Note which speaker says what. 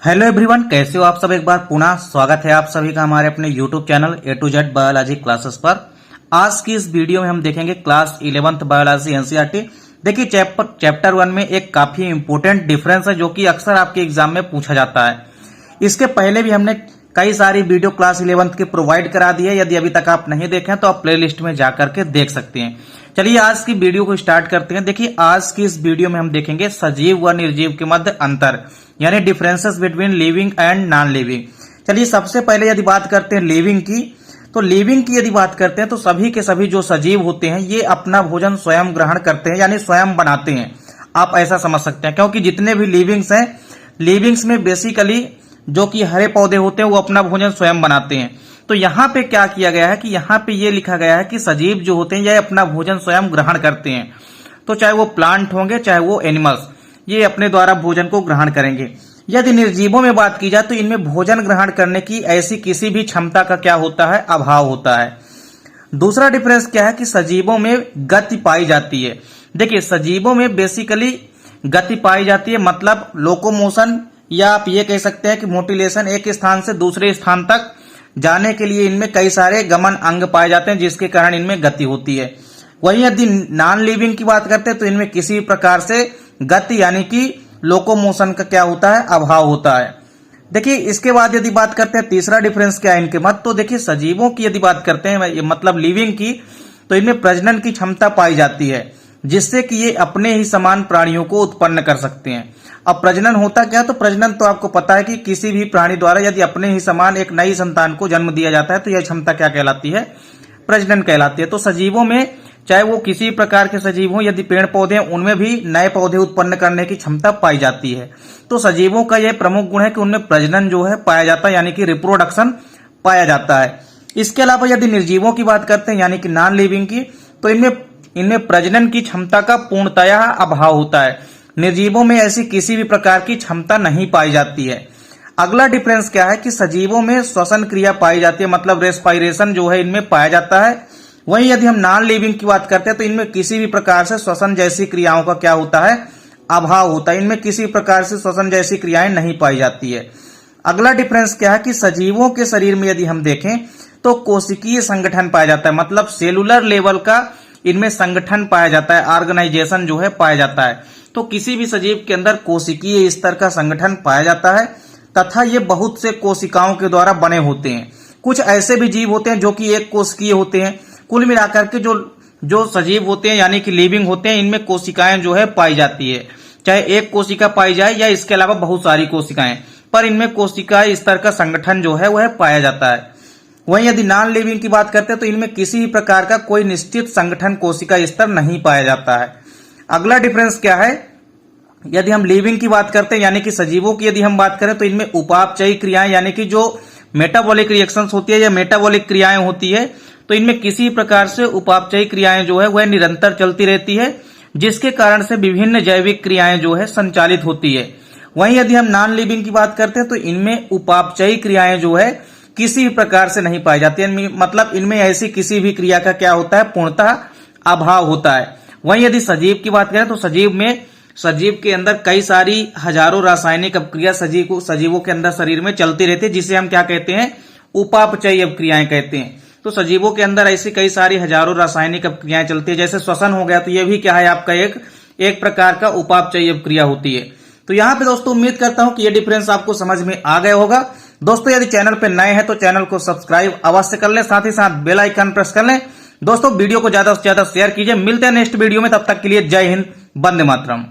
Speaker 1: Hello everyone, कैसे हो आप सब। एक बार पुनः स्वागत है आप सभी का हमारे अपने YouTube channel A to Z biology classes पर। आज की इस वीडियो में हम देखेंगे क्लास 11th बायोलॉजी एनसीईआरटी। देखिए चैप्टर 1 में एक काफी इंपोर्टेंट डिफरेंस है जो कि अक्सर आपके एग्जाम में पूछा जाता है। इसके पहले भी हमने कई सारी वीडियो क्लास 11th की प्रोवाइड करा दी है। यदि अभी तक आप नहीं देखें तो आप प्ले लिस्ट में जाकर के देख सकते हैं। चलिए आज की वीडियो को स्टार्ट करते हैं। देखिए आज की इस वीडियो में हम देखेंगे सजीव व निर्जीव के मध्य अंतर, यानी differences between living and non living. चलिए सबसे पहले यदि बात करते हैं लिविंग की, तो लिविंग की यदि बात करते हैं तो सभी के सभी जो सजीव होते हैं ये अपना भोजन स्वयं ग्रहण करते हैं, यानी स्वयं बनाते हैं। आप ऐसा समझ सकते हैं, क्योंकि जितने भी लिविंग्स हैं, लिविंग्स में बेसिकली जो कि हरे पौधे होते हैं वो अपना भोजन स्वयं बनाते हैं। तो यहाँ पे क्या किया गया है कि यहाँ पे ये लिखा गया है कि सजीव जो होते हैं ये अपना भोजन स्वयं ग्रहण करते हैं। तो चाहे वो प्लांट होंगे चाहे वो एनिमल्स, ये अपने द्वारा भोजन को ग्रहण करेंगे। यदि निर्जीवों में बात की जाए तो इनमें भोजन ग्रहण करने की ऐसी किसी भी क्षमता का क्या होता है, अभाव होता है। दूसरा डिफरेंस क्या है कि सजीवों में गति पाई जाती है। देखिए सजीवों में बेसिकली गति पाई जाती है, मतलब लोकोमोशन, या आप ये कह सकते हैं कि मोटिलेशन, एक स्थान से दूसरे स्थान तक जाने के लिए इनमें कई सारे गमन अंग पाए जाते हैं जिसके कारण इनमें गति होती है। वहीं यदि नॉन लिविंग की बात करते हैं तो इनमें किसी प्रकार से गति यानी कि लोकोमोशन का क्या होता है, अभाव होता है। देखिए इसके बाद यदि बात करते हैं तीसरा डिफरेंस क्या है इनके मत, तो देखिए सजीवों की यदि बात करते हैं मतलब लिविंग की, तो इनमें प्रजनन की क्षमता पाई जाती है जिससे कि ये अपने ही समान प्राणियों को उत्पन्न कर सकते हैं। अब प्रजनन होता क्या है, तो प्रजनन तो आपको पता है कि किसी भी प्राणी द्वारा यदि अपने ही समान एक नई संतान को जन्म दिया जाता है तो यह क्षमता क्या कहलाती है, प्रजनन कहलाती है। तो सजीवों में चाहे वो किसी प्रकार के सजीव हो, यदि पेड़ पौधे हैं उनमें भी नए पौधे उत्पन्न करने की क्षमता पाई जाती है। तो सजीवों का यह प्रमुख गुण है कि उनमें प्रजनन जो है पाया जाता है, यानी कि रिप्रोडक्शन पाया जाता है। इसके अलावा यदि निर्जीवों की बात करते हैं यानी कि नॉन लिविंग की, तो इनमें प्रजनन की क्षमता का पूर्णतया अभाव होता है। निर्जीवों में ऐसी किसी भी प्रकार की क्षमता नहीं पाई जाती है। अगला डिफरेंस क्या है कि सजीवों में श्वसन क्रिया पाई जाती है, मतलब रेस्पायरेशन जो है इनमें पाया जाता है। वहीं यदि हम नॉन लिविंग की बात करते हैं तो इनमें किसी भी प्रकार से श्वसन जैसी क्रियाओं का क्या होता है, अभाव होता है। इनमें किसी प्रकार से श्वसन जैसी क्रियाएं नहीं पाई जाती है। अगला डिफरेंस क्या है कि सजीवों के शरीर में यदि हम देखें तो कोशिकीय संगठन पाया जाता है, मतलब सेलुलर लेवल का इनमें संगठन पाया जाता है, ऑर्गेनाइजेशन जो है पाया जाता है। तो किसी भी सजीव के अंदर कोशिकीय स्तर का संगठन पाया जाता है तथा ये बहुत से कोशिकाओं के द्वारा बने होते हैं। कुछ ऐसे भी जीव होते हैं जो कि एक कोशिकीय होते हैं। कुल मिलाकर के जो सजीव होते हैं यानी कि लिविंग होते हैं, इनमें कोशिकाएं जो है पाई जाती है, चाहे एक कोशिका पाई जाए या इसके अलावा बहुत सारी कोशिकाएं, पर इनमें कोशिका स्तर का संगठन जो है वह पाया जाता है। वहीं यदि नॉन लिविंग की बात करते हैं तो इनमें किसी भी प्रकार का कोई निश्चित संगठन कोशिका स्तर नहीं पाया जाता है। अगला डिफरेंस क्या है, यदि हम लिविंग की बात करते हैं यानी कि सजीवों की यदि हम बात करें तो इनमें उपापचयी क्रियाएं यानी कि जो मेटाबॉलिक रिएक्शंस होती है या मेटाबॉलिक क्रियाएं होती है, तो इनमें किसी प्रकार से उपापचयी क्रियाएं जो है वह निरंतर चलती रहती है जिसके कारण से विभिन्न जैविक क्रियाएं जो है संचालित होती है। वहीं यदि हम नॉन लिविंग की बात करते हैं तो इनमें उपापचयी क्रियाएं जो है किसी भी प्रकार से नहीं पाई जाती है, मतलब इनमें ऐसी किसी भी क्रिया का क्या होता है, पूर्णतः अभाव होता है। वहीं यदि सजीव की बात करें तो सजीव के अंदर कई सारी हजारों रासायनिक अपक्रिया सजीवों के अंदर शरीर में चलती रहती है जिसे हम क्या कहते हैं, उपापचयी अपक्रियाएं कहते हैं। तो सजीवों के अंदर ऐसी कई सारी हजारों रासायनिक अपक्रियाएं चलती है, जैसे श्वसन हो गया तो यह भी क्या है आपका एक प्रकार का उपापचयी अपक्रिया होती है। तो यहाँ पे दोस्तों उम्मीद करता हूं कि ये डिफरेंस आपको समझ में आ गया होगा। दोस्तों यदि चैनल पे नए हैं तो चैनल को सब्सक्राइब अवश्य कर लें, साथ ही साथ बेल आइकन प्रेस कर लें। दोस्तों वीडियो को ज्यादा से ज्यादा शेयर कीजिए। मिलते हैं नेक्स्ट वीडियो में, तब तक के लिए जय हिंद, वंदे मातरम।